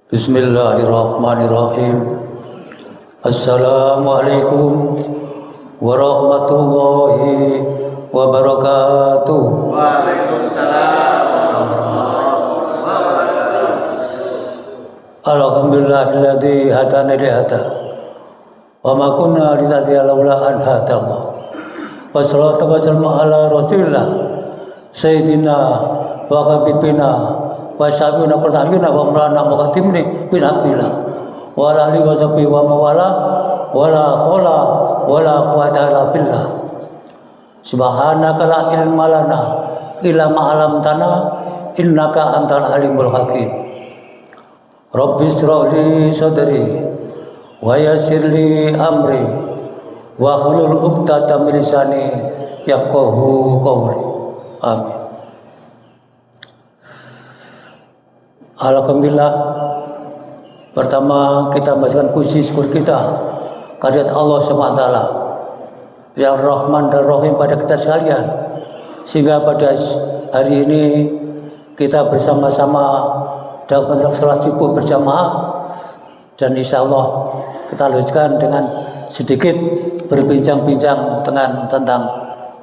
Bismillahirrahmanirrahim. Assalamualaikum warahmatullahi wabarakatuh. Waalaikumsalam. Alhamdulillahilladzi hadana li hada wa ma kunna linahtadiya laula an hadana. Wassalatu wassalamu ala Rasulillah Sayyidina wa habibina wa syafiina qurtabina wa maulana muqaddimni bin abdillah wa ala alihi wa sahbihi wa mawala wa la haula wa la quwwata illa billah. Subhanaka la ilma lana illa ma 'allamtana innaka antal alimul hakim. Rabbi shrah li sadri wa yassir li amri wa hlul 'uqdatam min lisani yafqahu qawli. Amin. Alhamdulillah. Pertama kita membacakan puji syukur kita kehadirat Allah SWT yang Rahman dan Rahim pada kita sekalian, sehingga pada hari ini kita bersama-sama dapat salat subuh berjamaah, dan insya Allah kita lanjutkan dengan sedikit berbincang-bincang tentang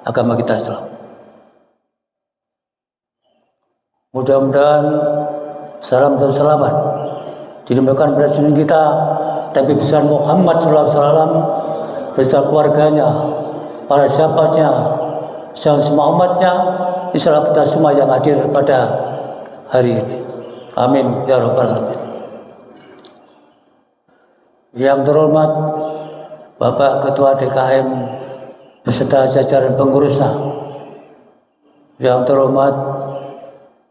agama kita Islam. Mudah-mudahan salam dan selamat dilimpahkan pada junjungan kita Nabi besar Muhammad SAW beserta keluarganya, para sahabatnya, semua umatnya, insya Allah kita semua yang hadir pada hari ini. Amin ya rabbal alamin. Yang terhormat Bapak Ketua DKM beserta jajaran pengurusnya, yang terhormat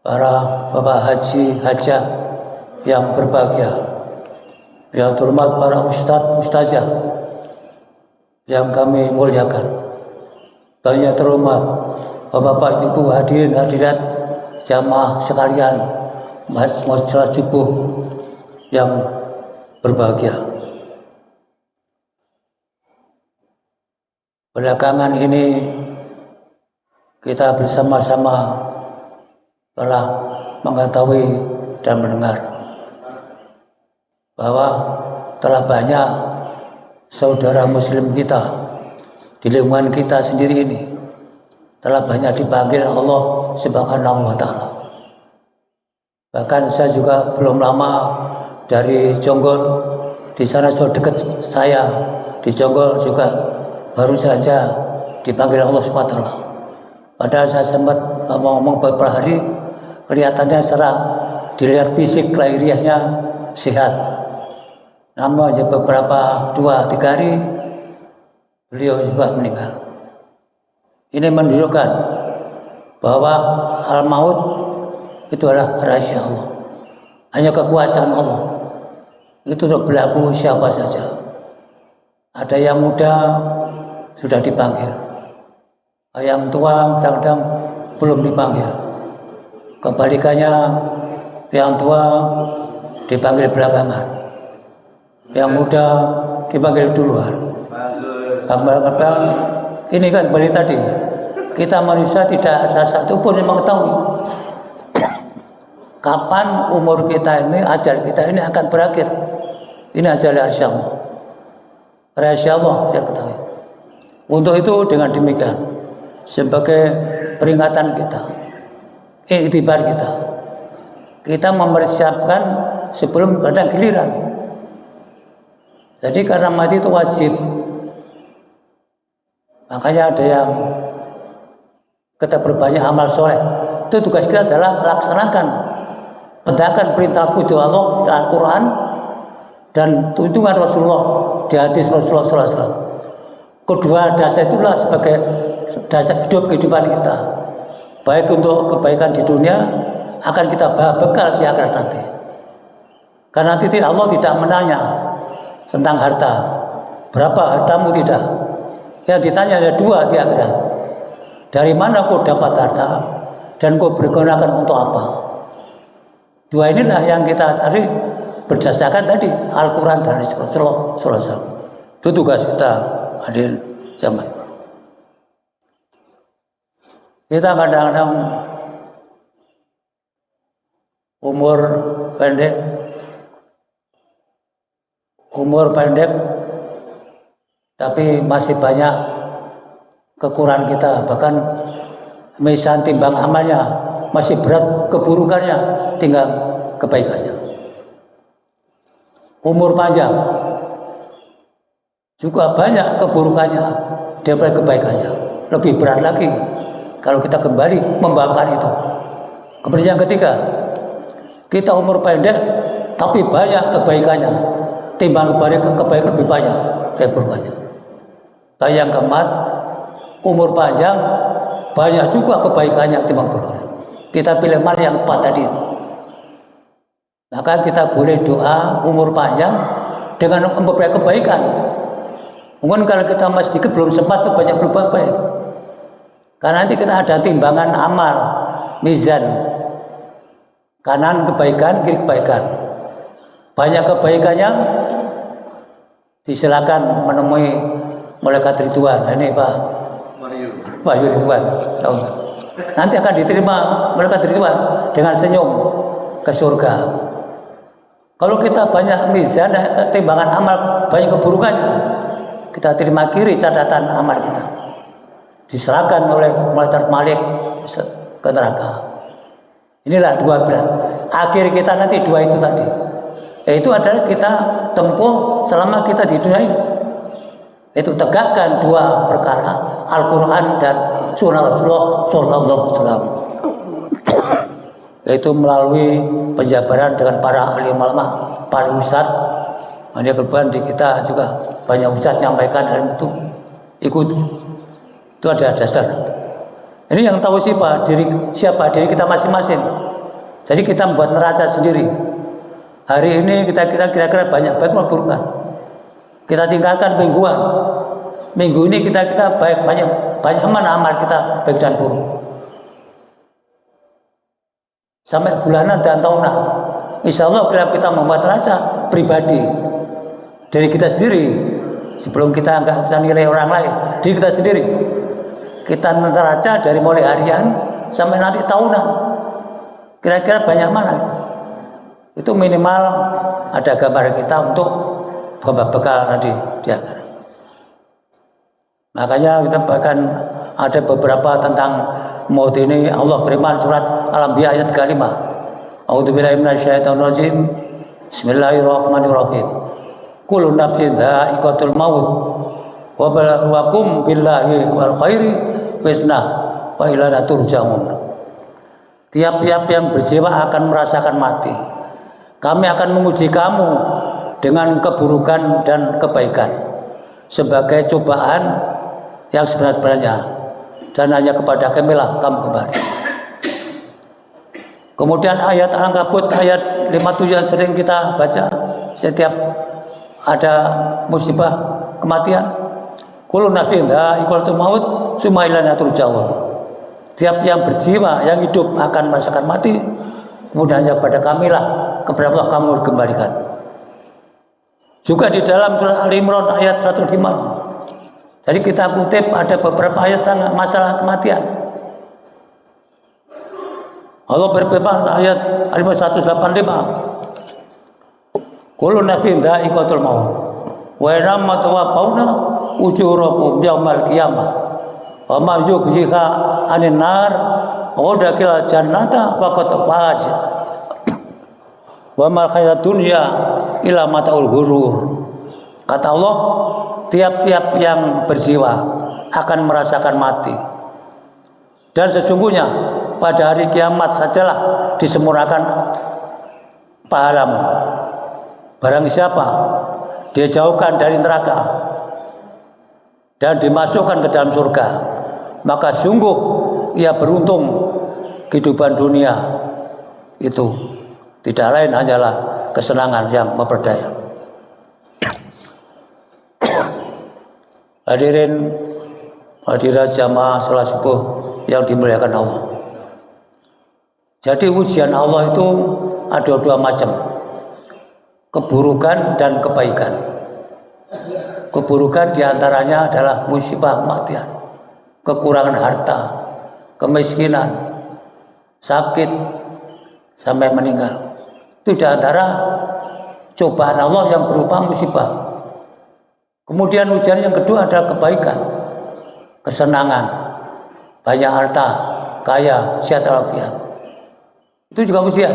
para Bapak Haji Hajah yang berbahagia, yang terhormat para Ustadz Ustazah yang kami muliakan, banyak terhormat Bapak Ibu hadirin hadirat jamaah sekalian majelis subuh yang berbahagia. Belakangan ini kita bersama-sama telah mengetahui dan mendengar bahwa telah banyak saudara muslim kita di lingkungan kita sendiri ini telah banyak dipanggil Allah Subhanahu wa Ta'ala. Bahkan saya juga belum lama dari Jonggol, di sana sudah dekat saya di Jonggol juga baru saja dipanggil Allah Subhanahu wa Ta'ala. Padahal saya sempat ngomong beberapa hari, kelihatannya secara dilihat fisik lahiriahnya sehat, namun beberapa 2-3 hari beliau juga meninggal. Ini menunjukkan bahwa hal maut itu adalah rahasia Allah, hanya kekuasaan Allah. Itu untuk berlaku siapa saja. Ada yang muda sudah dipanggil, yang tua kadang-kadang belum dipanggil. Kebalikannya, yang tua dipanggil belakangan, yang muda dipanggil duluan. Kadang-kadang ini kan balik tadi, kita manusia tidak ada satupun yang mengetahui kapan umur kita ini, ajal kita ini akan berakhir. Ini ajal rahasia Allah. Rahasia Allah yang ketahui. Untuk itu dengan demikian, sebagai peringatan kita, iktibar kita mempersiapkan sebelum ada giliran. Jadi karena mati itu wajib, makanya ada yang kita berbanyak amal soleh. Itu tugas kita adalah laksanakan pedakan perintah puji Allah dalam Al-Quran dan tuntunan Rasulullah di hadis Rasulullah SAW. Kedua dasar itulah sebagai dasar hidup kehidupan kita, baik untuk kebaikan di dunia akan kita bekal di akhirat nanti. Karena nanti Allah tidak menanya tentang harta, berapa hartamu, tidak. Yang ditanya ada 2 di akhirat. Dari mana kau dapat harta dan kau bergunakan untuk apa? 2 inilah yang kita cari berdasarkan tadi Al-Quran dan Rasulullah SAW. Itu tugas kita hadir zaman. Kita kadang-kadang umur pendek, tapi masih banyak kekurangan kita. Bahkan misal timbang amalnya masih berat keburukannya, tinggal kebaikannya. Umur panjang juga banyak keburukannya daripada kebaikannya. Lebih berat lagi kalau kita kembali membawakan itu. Kemudian yang ketiga, kita umur pendek tapi banyak kebaikannya, timbang kebaikan lebih banyak dari keburukannya. Dan yang keempat, umur panjang banyak juga kebaikannya timbang keburukannya. Kita pilih mana yang empat tadi. Maka kita boleh doa umur panjang dengan memperbanyak kebaikan. Mungkin kalau kita masih sedikit belum sempat banyak berbuat baik. Karena nanti kita ada timbangan amal, mizan, kanan kebaikan, kiri kebaikan. Banyak kebaikannya, disilakan menemui malaikat Ridwan. Ini Pak Ridwan. Nanti akan diterima malaikat Ridwan dengan senyum ke surga. Kalau kita banyak mizan, timbangan amal, banyak keburukannya, kita terima kiri catatan amal kita, diserahkan oleh malaikat Malik ke neraka. Inilah dua belas. Akhir kita nanti dua itu tadi. Itu adalah kita tempuh selama kita di dunia ini. Itu tegakkan dua perkara, Al-Quran dan Sunnah Rasulullah Sallallahu Alaihi Wasallam. Yaitu melalui penjabaran dengan para ahli ulama, para ustaz. Ada kebetulan di kita juga banyak ustaz nyampaikan hal itu. Ikut. Itu ada dasar. Ini yang tahu siapa diri kita masing-masing. Jadi kita membuat neraca sendiri. Hari ini kita kira-kira banyak baik maupun burukan. Kita tingkatkan mingguan. Minggu ini kita baik banyak mana amal kita baik dan buruk. Sampai bulanan dan tahunan. Insya Allah bila kita membuat neraca pribadi dari kita sendiri, sebelum kita nggak bisa nilai orang lain, diri kita sendiri, kita neraca dari mulai harian sampai nanti tahunan. Kira-kira banyak mana? Itu minimal ada gambar kita untuk bekal nanti di akhirat. Makanya kita bahkan ada beberapa tentang maut ini. Allah beriman surat Al-Anbiya ayat 35. A'udzubillahi minasyaitonirrajim. Bismillahirrahmanirrahim. Kullu nafsin dha'iqatul maut wa balaghakum billahi wal khairi wisna wa ilana turja'un. Tiap-tiap yang berjiwa akan merasakan mati. Kami akan menguji kamu dengan keburukan dan kebaikan sebagai cobaan yang sebenarnya, dan hanya kepada Kamilah kamu kembali. Kemudian ayat Al-Ankabut ayat 57 yang sering kita baca setiap ada musibah kematian. Kullu nafsin dha'iqatul maut tsumma ilaina turja'un. Tiap yang berjiwa, yang hidup akan merasakan mati, kemudian hanya kepada Kamilah, kepada Allah kamu dikembalikan. Juga di dalam surah Al-Imran ayat 105. Jadi kita kutip ada beberapa ayat tentang masalah kematian. Allah berfirman ayat 185. Kullu nafsin dha'iqatul maut wa innama tuwaffawna ujurakum yaumal qiyamah wa ma yukhzika 'anil nar wa dakil jannata faqad faz wa mal hayatud dunya illa mataul ghurur. Kata Allah, tiap-tiap yang berjiwa akan merasakan mati. Dan sesungguhnya pada hari kiamat sajalah disempurnakan pahalamu. Barang siapa dia jauhkan dari neraka dan dimasukkan ke dalam surga, maka sungguh ia beruntung. Kehidupan dunia itu tidak lain hanyalah kesenangan yang memperdaya. Hadirat jamaah salat subuh yang dimuliakan Allah. Jadi ujian Allah itu ada dua macam, keburukan dan kebaikan. Keburukan diantaranya adalah musibah kematian, kekurangan harta, kemiskinan, sakit, sampai meninggal. Itu di antara cobaan Allah yang berupa musibah. Kemudian ujian yang kedua adalah kebaikan, kesenangan, banyak harta, kaya, sehat walafiat. Itu juga ujian.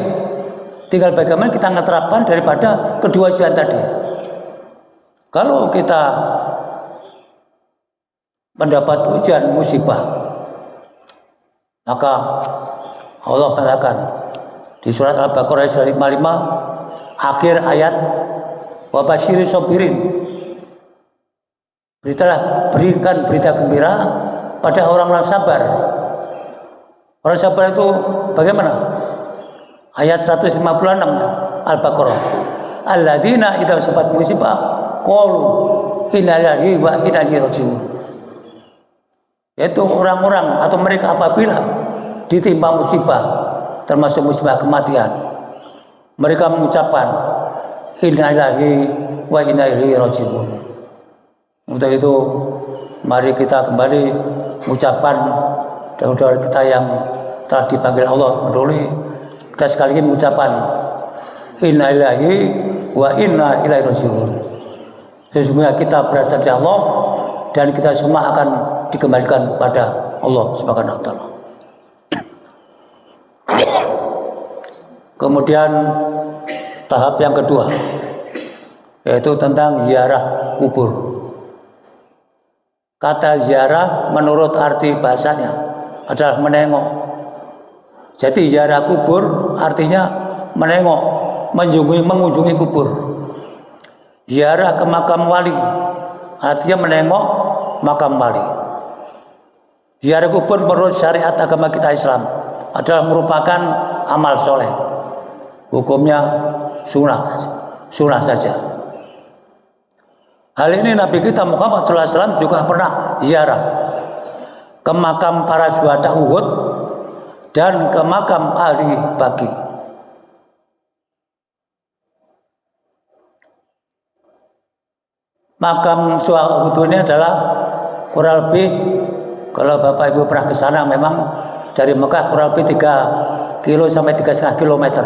Tinggal bagaimana kita menerapkan daripada kedua ujian tadi. Kalau kita mendapat ujian musibah, maka Allah katakan di surat Al-Baqarah 55 akhir ayat wa basyiri sabirin, berikan berita gembira pada orang-orang sabar. Orang sabar itu bagaimana? Ayat 156 Al-Baqarah. Alladzina idza asabat musibah qalu inna lillahi wa inna ilaihi raji'un. Yaitu orang-orang atau mereka apabila ditimpa musibah, termasuk musibah kematian, mereka mengucapkan inna lillahi wa inna ilaihi raji'un. Untuk itu mari kita kembali mengucapkan saudara kita yang telah dipanggil Allah peduli, kita sekali lagi mengucapkan inna lillahi wa inna ilaihi raji'un. Sesungguhnya kita berasal dari Allah dan kita semua akan dikembalikan pada Allah Subhanahu wa taala. Kemudian tahap yang kedua yaitu tentang ziarah kubur. Kata ziarah menurut arti bahasanya adalah menengok. Jadi ziarah kubur artinya menengok, mengunjungi kubur. Ziarah ke makam wali artinya menengok makam wali. Ziarah kubur menurut syariat agama kita Islam adalah merupakan amal soleh. Hukumnya sunnah saja. Hal ini Nabi kita Muhammad SAW juga pernah ziarah ke makam para syuhada Uhud dan ke makam ahli Baqi. Makam syuhada Uhud ini adalah kurang lebih, kalau Bapak Ibu pernah ke sana, memang dari Mekah kurang lebih 3 kilo sampai 3,5 kilometer.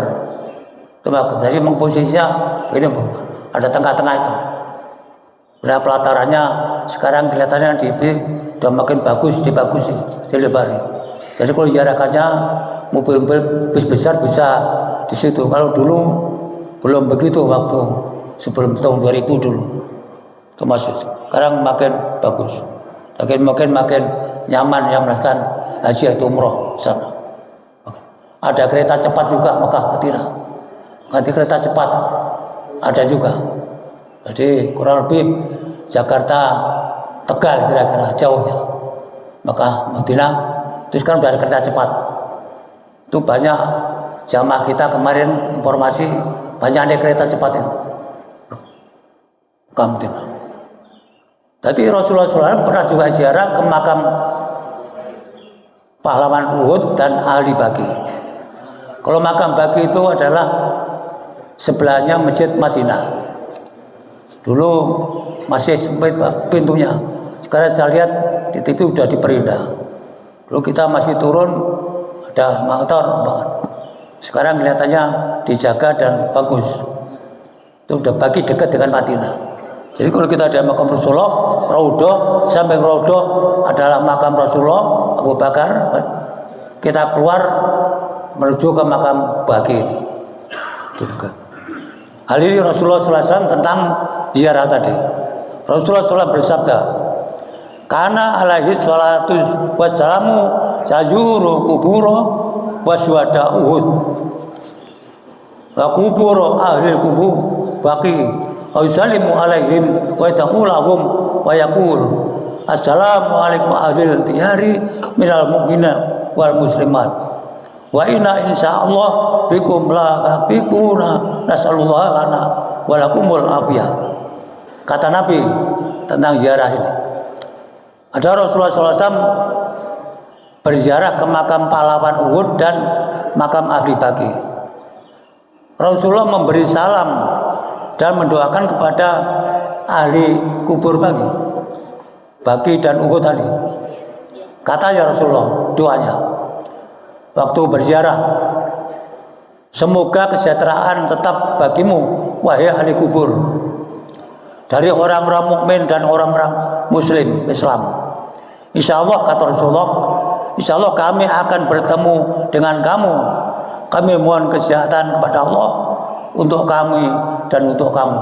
Jadi posisinya ini ada tengah-tengah itu. Nah, pelatarannya sekarang kelihatannya sudah makin bagus, dilebari. Jadi kalau diarahkannya mobil-mobil bis besar bisa di situ. Kalau dulu belum begitu, waktu sebelum tahun 2000 dulu. Termasuk sekarang makin bagus. Makin nyaman yang melakukan haji atau umroh sana. Ada kereta cepat juga Mekah Madinah. Nanti kereta cepat ada juga. Jadi kurang lebih Jakarta Tegal kira-kira jauhnya. Maka Madinah terus kan udah ada kereta cepat. Itu banyak jamaah kita kemarin informasi banyak ada kereta cepat itu. Maka Madinah. Jadi Rasulullah SAW pernah juga ziarah ke makam pahlawan Uhud dan ahli Baqi. Kalau makam Baqi itu adalah sebelahnya Masjid Madinah. Dulu masih sempit pintunya. Sekarang saya lihat di TV udah diperindah. Dulu kita masih turun ada motor banget. Sekarang kelihatannya dijaga dan bagus. Itu udah bagi dekat dengan Madinah. Jadi kalau kita ada makam Rasulullah, Raudhah sampai Raudhah adalah makam Rasulullah Abu Bakar. Kita keluar menuju ke makam Baqi ini. Hal ini Rasulullah SAW tentang ziarah tadi. Rasulullah SAW bersabda, "Kana alaihi salatu wassalamu tajuru kuburo wa syuhada Uhud wa kuburo ahli kubur Baqi wa yusallimu alaihim wa yataqulahum wa yaqul assalamu alaikum ahlil diyari minal mu'mina wal muslimat wa inna insyaallah bikum lahiquna nasallallahu lana wa lakumul afiyah." Kata Nabi tentang ziarah ini, ada Rasulullah SAW berziarah ke makam pahlawan Uhud dan makam ahli Baqi. Rasulullah memberi salam dan mendoakan kepada ahli kubur Baqi dan Uhud tadi. Kata ya Rasulullah doanya waktu berziarah, Semoga kesejahteraan tetap bagimu, wahai ahli kubur, dari orang-orang mukmin dan orang-orang muslim Islam. Insya Allah, kata Rasulullah, insya Allah kami akan bertemu dengan kamu. Kami mohon kesehatan kepada Allah untuk kami dan untuk kamu.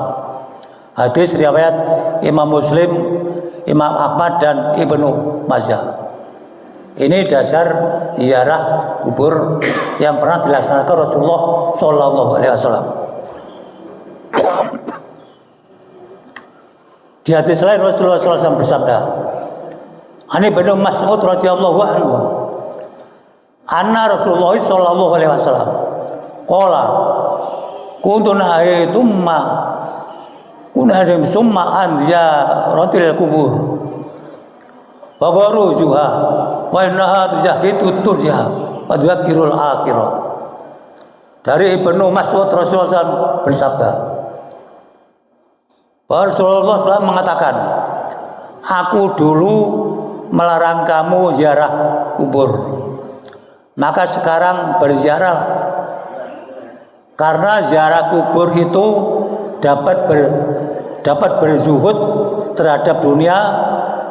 Hadis riwayat Imam Muslim, Imam Ahmad dan Ibnu Majah. Ini dasar ziarah kubur yang pernah dilaksanakan Rasulullah Shallallahu Alaihi Wasallam. Di hadis lain Rasulullah SAW bersabda, Ani bin Mas'ud radhiyallahu anhu, anna Rasulullah Shallallahu Alaihi Wasallam, qala, kuntu nahaitumma, kunhadim summa an ziyaratil kubur, bagaru juha, wa innaha tujahidu turja, wa tudzakirul akhirah. Dari Ibnu Mas'ud Rasulullah SAW bersabda, bahwa Rasulullah SAW mengatakan, aku dulu melarang kamu ziarah kubur, maka sekarang berziarahlah, karena ziarah kubur itu dapat berzuhud terhadap dunia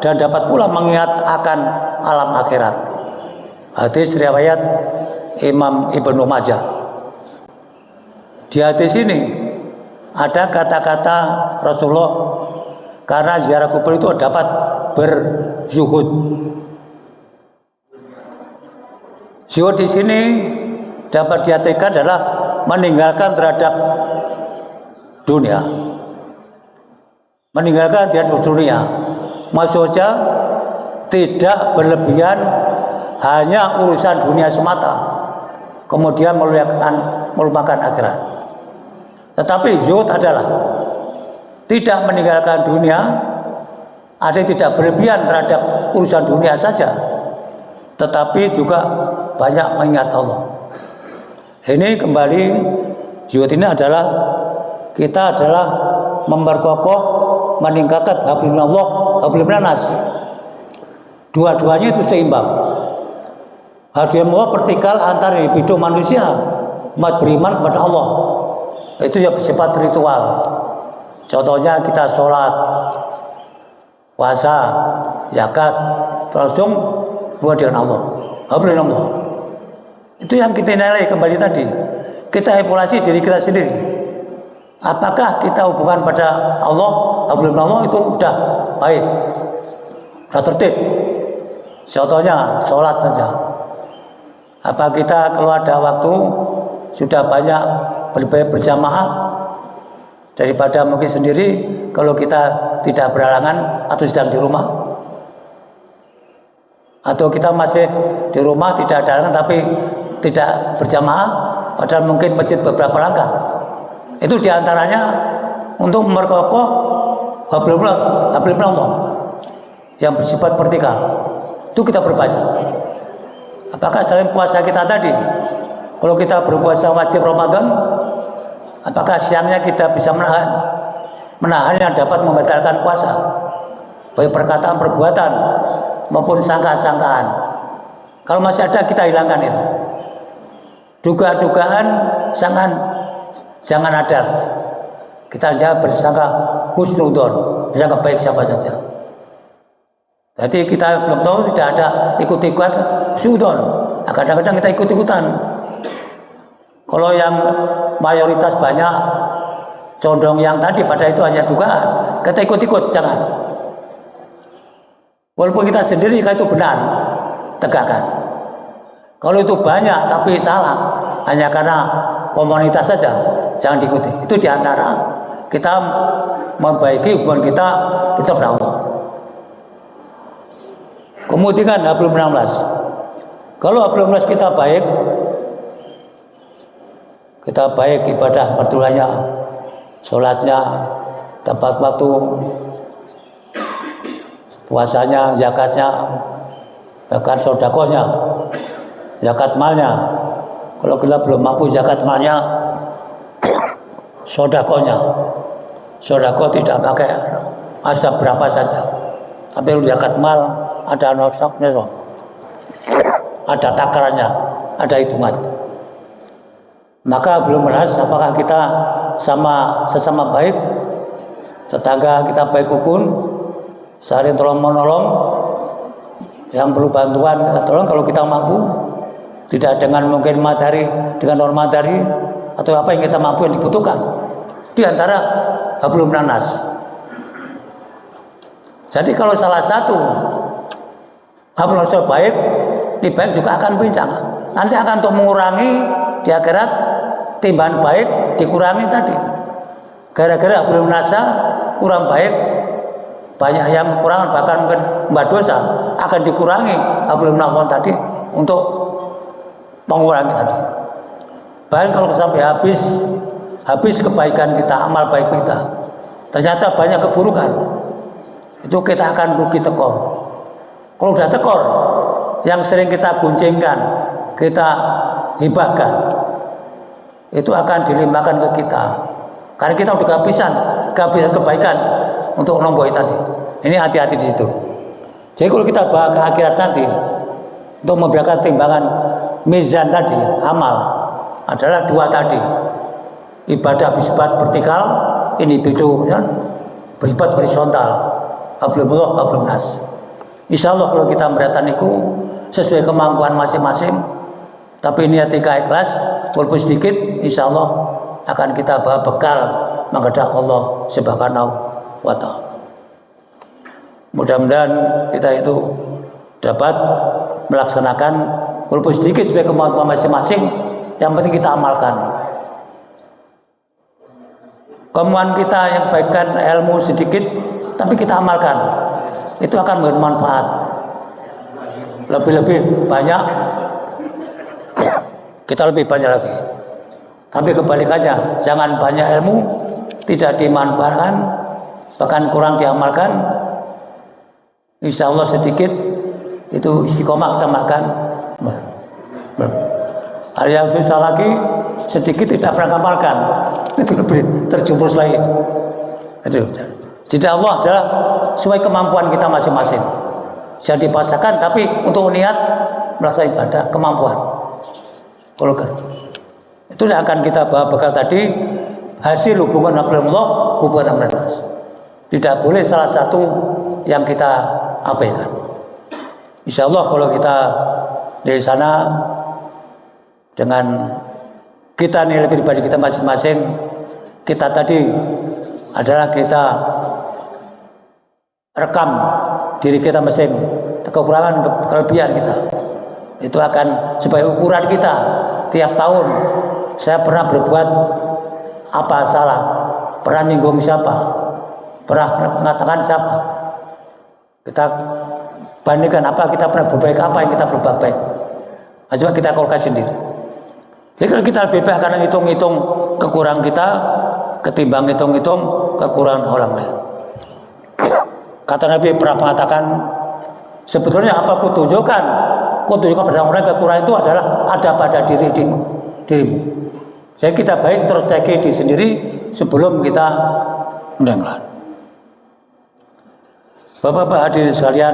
dan dapat pula mengingat akan alam akhirat. Hadis riwayat Imam Ibnu Majah. Di hadis ini ada kata-kata Rasulullah, karena ziarah kubur itu dapat berzuhud. Zuhud di sini dapat diartikan adalah meninggalkan terhadap dunia. Meninggalkan terhadap dunia. Maksudnya tidak berlebihan hanya urusan dunia semata, kemudian melupakan akhirat. Tetapi zuhud adalah tidak meninggalkan dunia, ada tidak berlebihan terhadap urusan dunia saja, tetapi juga banyak mengingat Allah. Ini kembali, zuhud ini adalah kita adalah memperkokoh, meningkatkan hablillah, hablilnas. Dua-duanya itu seimbang. Hablillah vertikal antara hidup manusia, umat beriman kepada Allah. Itu ya bersifat ritual. Contohnya kita sholat, puasa, zakat, langsung buat dengan Allah. Hablillah. Itu yang kita nilai kembali tadi. Kita evaluasi diri kita sendiri. Apakah kita hubungan pada Allah, hablillah itu udah baik, udah tertib. Contohnya sholat saja. Apa kita kalau ada waktu sudah banyak berjamaah daripada mungkin sendiri kalau kita tidak berhalangan atau sedang di rumah, atau kita masih di rumah tidak ada halangan tapi tidak berjamaah padahal mungkin masjid beberapa langkah. Itu diantaranya untuk memperkokoh hablillah yang bersifat vertikal. Itu kita berbanyak. Apakah selain puasa kita tadi, kalau kita berpuasa wajib Ramadan, apakah siangnya kita bisa menahan yang dapat membatalkan puasa, baik perkataan, perbuatan maupun sangkaan-sangkaan. Kalau masih ada, kita hilangkan itu. Duga-dugaan jangan ada. Kita jangan bersangka husnudon, bersangka baik siapa saja. Jadi kita belum tahu, tidak ada ikut-ikut husnudon. Kadang-kadang kita ikut-ikutan. Kalau yang mayoritas banyak condong yang tadi pada itu hanya dugaan, kita ikut-ikut, jangan. Walaupun kita sendiri kalau itu benar, tegakkan. Kalau itu banyak tapi salah, hanya karena komunitas saja, jangan diikuti. Itu diantara kita membaiki hubungan kita kepada Allah. Kemudian hablillah. Kalau hablillah kita baik ibadah pertulannya, sholatnya, tepat waktu, puasanya, zakatnya, bahkan sodakohnya, zakat malnya. Kalau kita belum mampu zakat malnya, sodakohnya, sodako tidak pakai asal berapa saja. Tapi kalau zakat mal ada nasabnya, ada takarannya, ada hitungan. Maka belum jelas apakah kita sama sesama baik, tetangga kita baik rukun, saling tolong menolong, yang perlu bantuan kita tolong kalau kita mampu, tidak dengan mungkin materi, dengan non materi atau apa yang kita mampu yang dibutuhkan. Di antara hablum nanas. Jadi kalau salah satu hablum nanas baik, ini baik juga akan pincang. Nanti akan untuk mengurangi di akhirat timbangan baik dikurangi tadi. Gara-gara hablum nanas kurang baik, banyak yang kekurangan, bahkan mungkin mbak dosa akan dikurangi hablum nanas tadi untuk mengurangi tadi. Bahkan kalau sampai habis kebaikan kita, amal baik kita, ternyata banyak keburukan, itu kita akan rugi tekor. Kalau udah tekor, yang sering kita guncingkan, kita hibahkan, itu akan dilimpahkan ke kita. Karena kita udah kehabisan kebaikan untuk nomboi tadi. Ini hati-hati di situ. Jadi kalau kita bawa ke akhirat nanti, untuk memberikan timbangan mizan tadi, amal adalah dua tadi. Ibadah bersifat vertikal, individu ya, bersifat horizontal. Hablumullah, hablum nas. Insya Allah kalau kita memberatkan itu sesuai kemampuan masing-masing, tapi niat kita ikhlas, walaupun sedikit, insya Allah akan kita bawa bekal menghadap Allah Subhanahu wa Ta'ala. Mudah-mudahan kita itu dapat melaksanakan walaupun sedikit sesuai kemampuan masing-masing, yang penting kita amalkan. Kemampuan kita yang baikkan ilmu sedikit, tapi kita amalkan, itu akan bermanfaat. Lebih-lebih banyak, kita lebih banyak lagi. Tapi kebalikannya, jangan banyak ilmu, tidak dimanfaatkan, bahkan kurang diamalkan. Insya Allah sedikit, itu istiqomah kita makan. Ada yang susah lagi, sedikit tidak pernah amalkan, itu lebih terjumus lagi. Itu. Jadi Allah adalah sesuai kemampuan kita masing-masing. Jadi dipaksakan, tapi untuk niat melaksanakan ibadah kemampuan. Kalau itu yang akan kita bawa bekal tadi, hasil hubungan Allah, hubungan nanas. Tidak boleh salah satu yang kita abaikan. Insya Allah kalau kita dari sana dengan kita nilai pribadi kita masing-masing, kita tadi adalah kita rekam diri kita masing, kekurangan kelebihan kita, itu akan sebagai ukuran kita tiap tahun. Saya pernah berbuat apa salah, pernah nyinggung siapa, pernah mengatakan siapa, kita bandingkan apa kita pernah berbaik, apa yang kita berbuat baik. Coba kita kalkulasi sendiri. Jadi kalau kita lebih baik akan hitung-hitung kekurangan kita ketimbang hitung-hitung kekurangan orang lain. Kata Nabi pernah mengatakan, sebetulnya apa kutunjukkan pada orang lain kekurangan itu adalah ada pada dirimu. Jadi kita baik introspeksi diri sendiri sebelum kita mendengar. Bapak-bapak hadirin sekalian,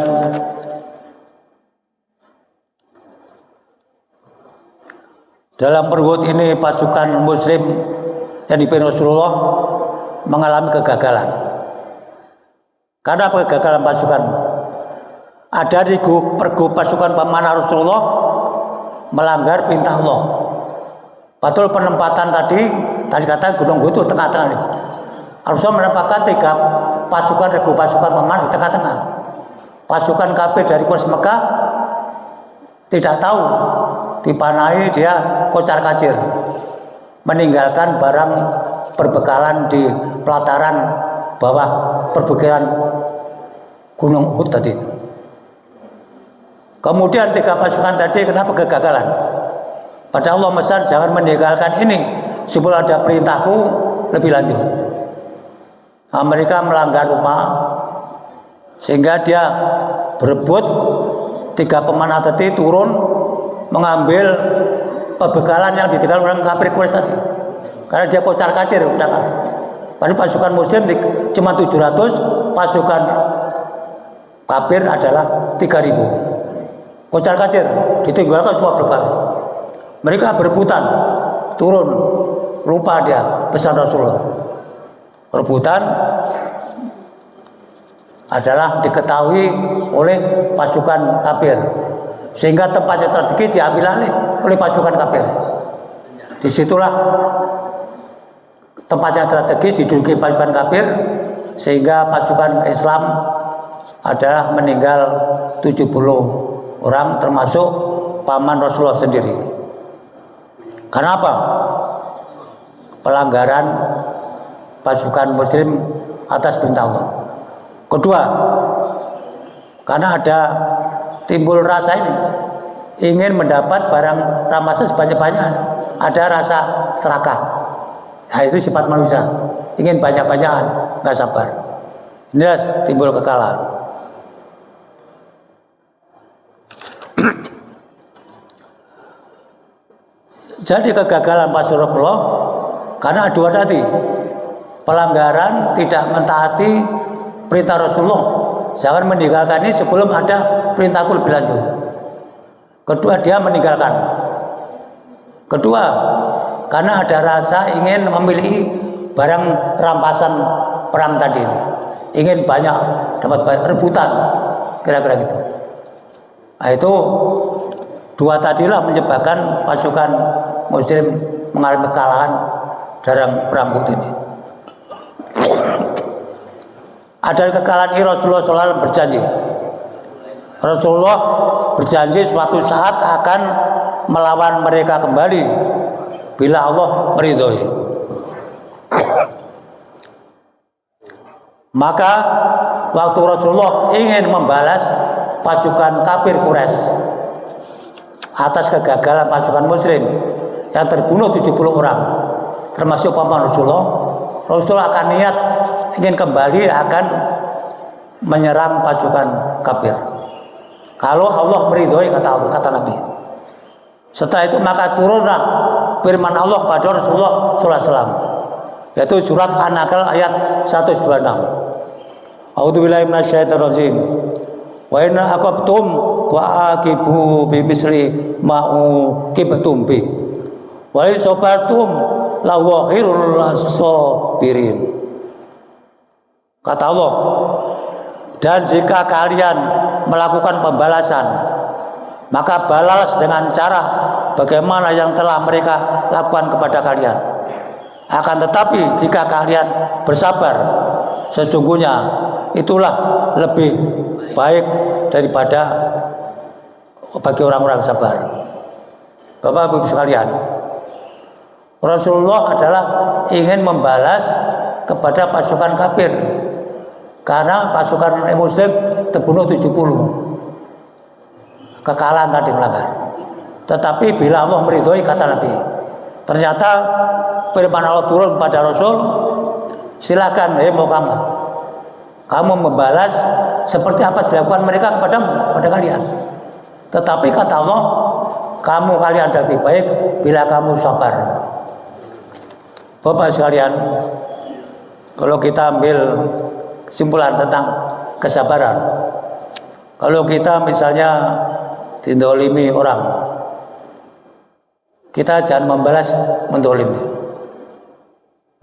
dalam perwud ini pasukan muslim yang dipimpin Rasulullah mengalami kegagalan. Karena kegagalan pasukan, ada di pergub pasukan pemanah Rasulullah melanggar perintah Allah. Betul penempatan tadi kata Gunung Uhud itu tengah-tengah nih. Rasulullah menempatkan 3 pasukan regu pasukan pemanah di tengah-tengah. Pasukan kafir dari Quraisy Mekah tidak tahu, dipanai dia kocar kacir, meninggalkan barang perbekalan di pelataran bawah perbekalan Gunung Uhud tadi. Kemudian 3 pasukan tadi kenapa kegagalan? Padahal Allah mesan jangan meninggalkan ini sebelum ada perintahku lebih lanjut. Mereka melanggar rumah sehingga dia berebut 3 pemanah tadi turun mengambil perbekalan yang ditinggal orang kafir Quraisy tadi. Karena dia kocar kacir udah kan. Padahal pasukan muslim cuma 700, pasukan kafir adalah 3000. Kocar kacir ditinggalkan semua bekal. Mereka berebutan turun, lupa dia pesan Rasulullah. Rebutan adalah diketahui oleh pasukan kafir, sehingga tempat strategis diambil alih oleh pasukan kafir. Disitulah tempat yang strategis diduduki pasukan kafir, sehingga pasukan Islam adalah meninggal 70 orang, termasuk paman Rasulullah sendiri. Karena apa? Pelanggaran pasukan muslim atas perintah Allah. Kedua, karena ada timbul rasa ini ingin mendapat barang rampasan sebanyak-banyak, ada rasa serakah. Nah, itu sifat manusia, ingin banyak-banyakan, nggak sabar. Inilah timbul kekalahan. Jadi kegagalan pasukan Rasulullah karena dua tadi, pelanggaran tidak mentaati perintah Rasulullah, jangan meninggalkan ini sebelum ada perintahku lebih lanjut. Kedua, dia meninggalkan. Kedua, karena ada rasa ingin memiliki barang rampasan perang tadi ini, ingin banyak, dapat banyak, rebutan, kira-kira gitu. Nah, itu dua tadilah menyebabkan pasukan muslim mengalami kekalahan dalam perang Uhud ini. Ada kekalahan ini Rasulullah SAW berjanji. Rasulullah berjanji suatu saat akan melawan mereka kembali bila Allah meridhoi. Maka waktu Rasulullah ingin membalas pasukan kafir Quraisy atas kegagalan pasukan muslim yang terbunuh 70 orang, termasuk paman Rasulullah akan niat ingin kembali akan menyerang pasukan kafir. Kalau Allah meridhoi, kata Nabi. Setelah itu maka turunlah firman Allah pada Rasulullah SAW, yaitu surat An-Nahl ayat 126. A'udzubillahi minasyaitonir rajim. Wa inna aqabtum wa aqibu bimisli ma'u kibtum bi. Wa in sabartum la huwa khairul sabirin. Kata Allah, dan jika kalian melakukan pembalasan, maka balas dengan cara bagaimana yang telah mereka lakukan kepada kalian. Akan tetapi jika kalian bersabar, sesungguhnya itulah lebih baik daripada bagi orang-orang sabar. Bapak Ibu sekalian, Rasulullah adalah ingin membalas kepada pasukan kafir karena pasukan muslim terbunuh 70. Kekalahan tadi melanggar. Tetapi bila Allah meridhoi, kata Nabi, ternyata firman Allah turun pada Rasul, silakan Muhammad, kamu membalas seperti apa dilakukan mereka kepada kalian. Tetapi kata Allah, kalian lebih baik bila kamu sabar. Bapak sekalian, kalau kita ambil kesimpulan tentang kesabaran, kalau kita misalnya didolimi orang, kita jangan membalas mendolimi.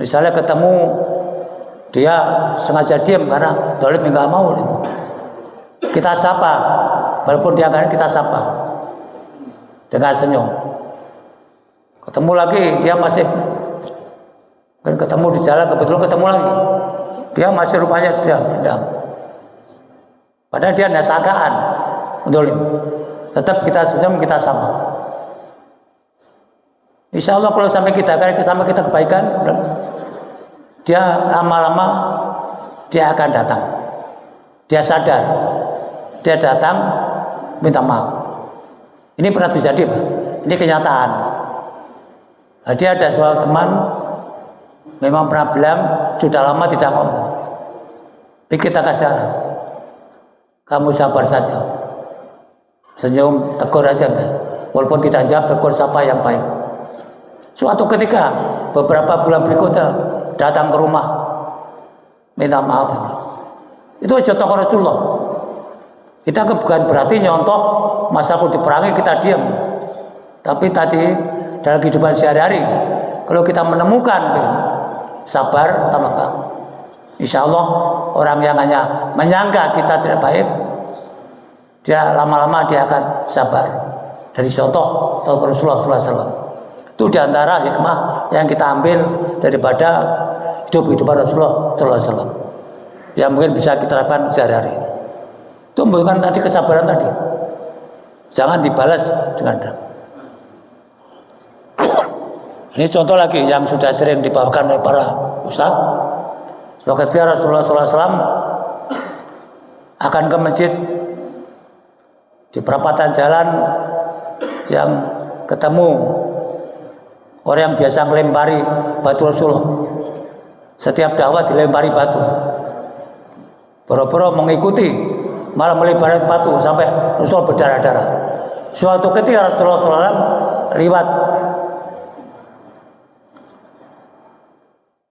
Misalnya ketemu dia sengaja diam karena dolim nggak mau, kita sapa, walaupun dia kan kita sapa dengan senyum. Ketemu lagi dia masih, kan ketemu di jalan kebetulan ketemu lagi, dia masih rupanya diam. Padahal dia tidak sangkaan dolim, tetap kita senyum, kita sama. Insya Allah kalau sampai kita kebaikan, dia lama-lama dia akan datang. Dia sadar, dia datang minta maaf. Ini pernah terjadi, ini kenyataan. Jadi ada suatu teman memang pernah bilang sudah lama tidak ngomong. Tapi kita kasih saran, kamu sabar saja, senyum, tegur aja, walaupun tidak jawab, tegur sapa yang baik. Suatu ketika beberapa bulan berikutnya datang ke rumah minta maaf. Itu contoh Rasulullah. Kita bukan berarti nyontoh masa aku diperangi kita diam, tapi tadi dalam kehidupan sehari-hari. Kalau kita menemukan sabar, tambah insya Allah orang yang hanya menyangka kita tidak baik, dia lama-lama dia akan sabar. Dari contoh Rasulullah SAW. Itu diantara hikmah yang kita ambil daripada hidup-hidupan Rasulullah SAW, yang mungkin bisa kita terapkan sehari-hari. Itu membutuhkan tadi kesabaran tadi. Jangan dibalas dengan dendam. Ini contoh lagi yang sudah sering dibawakan oleh para ustadz. Suatu ketika Rasulullah SAW akan ke masjid, di perapatan jalan yang ketemu orang yang biasa melempari batu Rasulullah. Setiap dakwah dilempari batu. Boro-boro mengikuti, malah melempari batu sampai Rasul berdarah-darah. Suatu ketika Rasulullah SAW lewat,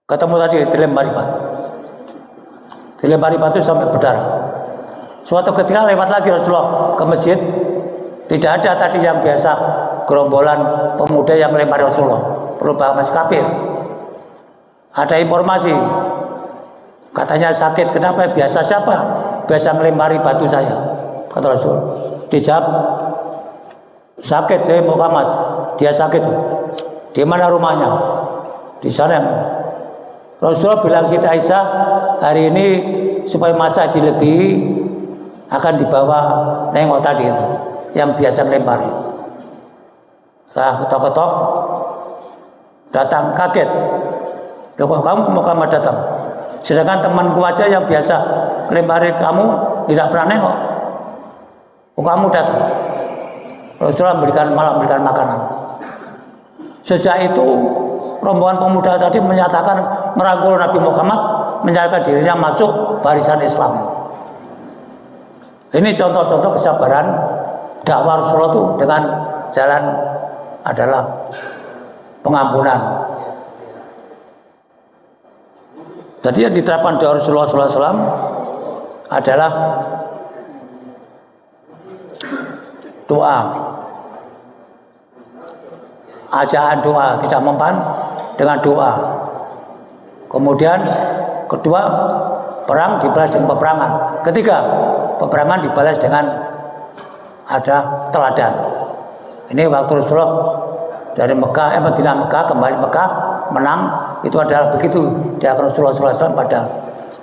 ketemu tadi dilempari batu sampai berdarah. Suatu ketika lewat lagi Rasulullah ke masjid, tidak ada tadi yang biasa gerombolan pemuda yang melempari Rasulullah, berubah masih kafir. Ada informasi katanya sakit. Kenapa? Biasa siapa? Biasa melempari batu saya, kata Rasul. Dijawab, sakit saya Muhammad. Dia sakit. Di mana rumahnya? Di sana. Rasulullah bilang Siti Aisyah, hari ini supaya masa dilebihi akan dibawa nengok tadi itu yang biasa melempari. Saya ketok-ketok, datang kaget. Loh, kok kamu Muhammad datang? Sedangkan temanku aja yang biasa melempari kamu tidak pernah nengok. Kok kamu datang? Rasulullah malah memberikan makanan. Sejak itu rombongan pemuda tadi menyatakan merangkul Nabi Muhammad, menyatakan dirinya masuk barisan Islam. Ini contoh-contoh kesabaran dakwah Rasulullah itu dengan jalan adalah pengampunan. Jadi yang diterapkan dari Rasulullah SAW adalah doa, ajaan doa, tidak mempan dengan doa. Kemudian kedua, perang dibalas dengan peperangan. Ketiga, peperangan dibalas dengan ada teladan. Ini waktu Rasulullah dari Madinah Mekah kembali Mekah menang, itu adalah begitu dia Rasulullah SAW pada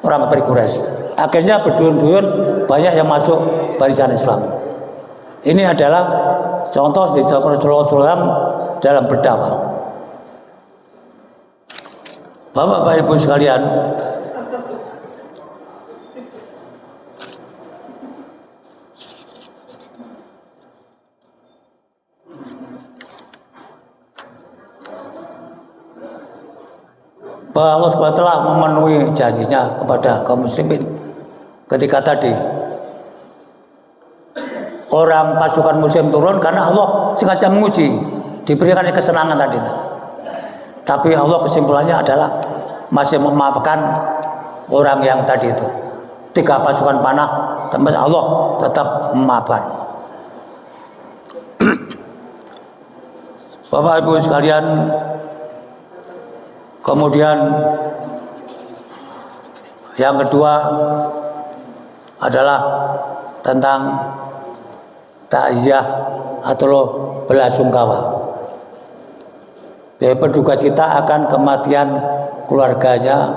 orang kafir Quraisy. Akhirnya berduyun-duyun banyak yang masuk barisan Islam. Ini adalah contoh dari Rasulullah SAW dalam berdakwah. Bapak Ibu sekalian, bahwa Allah SWT memenuhi janjinya kepada kaum muslimin ketika tadi orang pasukan muslim turun karena Allah sengaja menguji, diberikan kesenangan tadi. Tapi Allah kesimpulannya adalah masih memaafkan orang yang tadi itu. 3 pasukan panah, tapi Allah tetap memaafkan. Bapak Ibu sekalian, kemudian yang kedua adalah tentang takziah atau belasungkawa. Berduka cita akan kematian keluarganya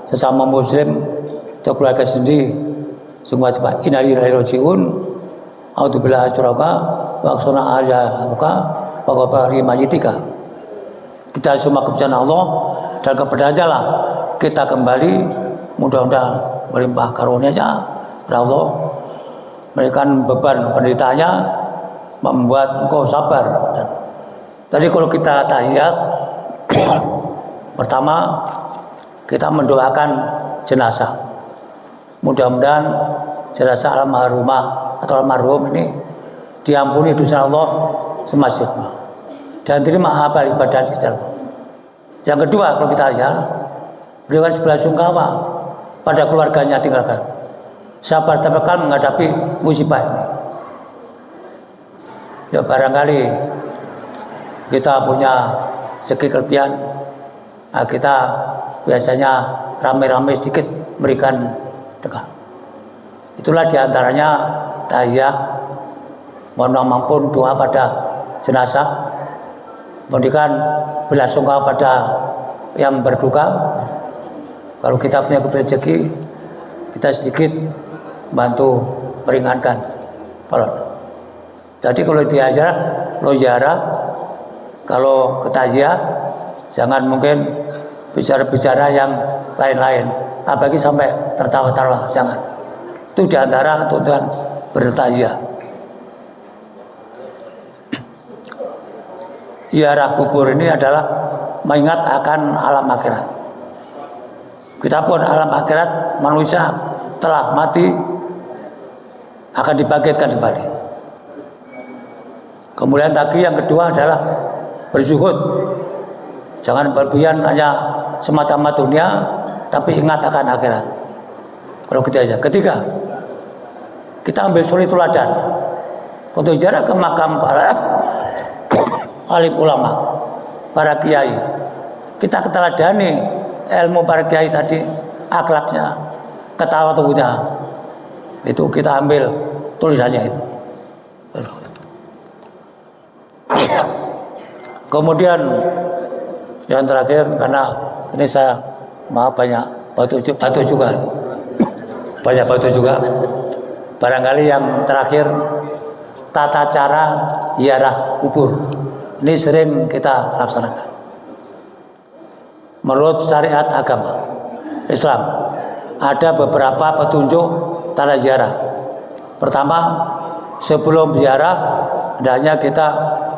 sesama muslim atau keluarga sendiri. Semua cepat innalillahi rajiun. A'udzubillahi syuraka wa aksana aja buka wa ghafari majitika. Kita semua kepercayaan Allah dan kepadanya lah kita kembali, mudah-mudahan melimpah karunia-Nya kepada Allah, memberikan beban penderitaannya, membuat engkau sabar. Dan tadi kalau kita tahiyat, pertama kita mendoakan jenazah. Mudah-mudahan jenazah almarhumah atau almarhum ini diampuni dosa Allah semaksimal dan terima amal ibadah kita. Yang kedua, kalau kita ya berikan belasungkawa pada keluarganya tinggalkan. Sabar tawakal menghadapi musibah ini. Ya barangkali kita punya segi kelebihan, kita biasanya rame-rame sedikit memberikan sedekah. Itulah diantaranya tahiyah, mohon ampun, doa pada jenazah, memberikan belasungkawa pada yang berduka. Kalau kita punya rezeki, kita sedikit bantu meringankan. Jadi kalau ziarah, kalau ke takziah, jangan mungkin bicara-bicara yang lain-lain, apalagi sampai tertawa-tawa, jangan. Itu diantara tuntutan bertakziah. Ziarah kubur ini adalah mengingat akan alam akhirat. Kita pun alam akhirat, manusia telah mati akan dibangkitkan kembali. Kemudian lagi yang kedua adalah berzuhud. Jangan berlebihan hanya semata-mata dunia, tapi ingat akan akhirat. Kalau kita aja. Ketiga, kita ambil suri teladan untuk ziarah ke makam para alim ulama, para kiai. Kita keteladani ilmu para kiai tadi, akhlaknya, ketawadunya. Itu kita ambil tulisannya itu. Kemudian yang terakhir, karena ini saya maaf banyak batu juga, banyak batu juga. Barangkali yang terakhir, tata cara ziarah kubur. Ini sering kita laksanakan. Menurut syariat agama Islam, ada beberapa petunjuk tata ziarah. Pertama, sebelum ziarah hendaknya kita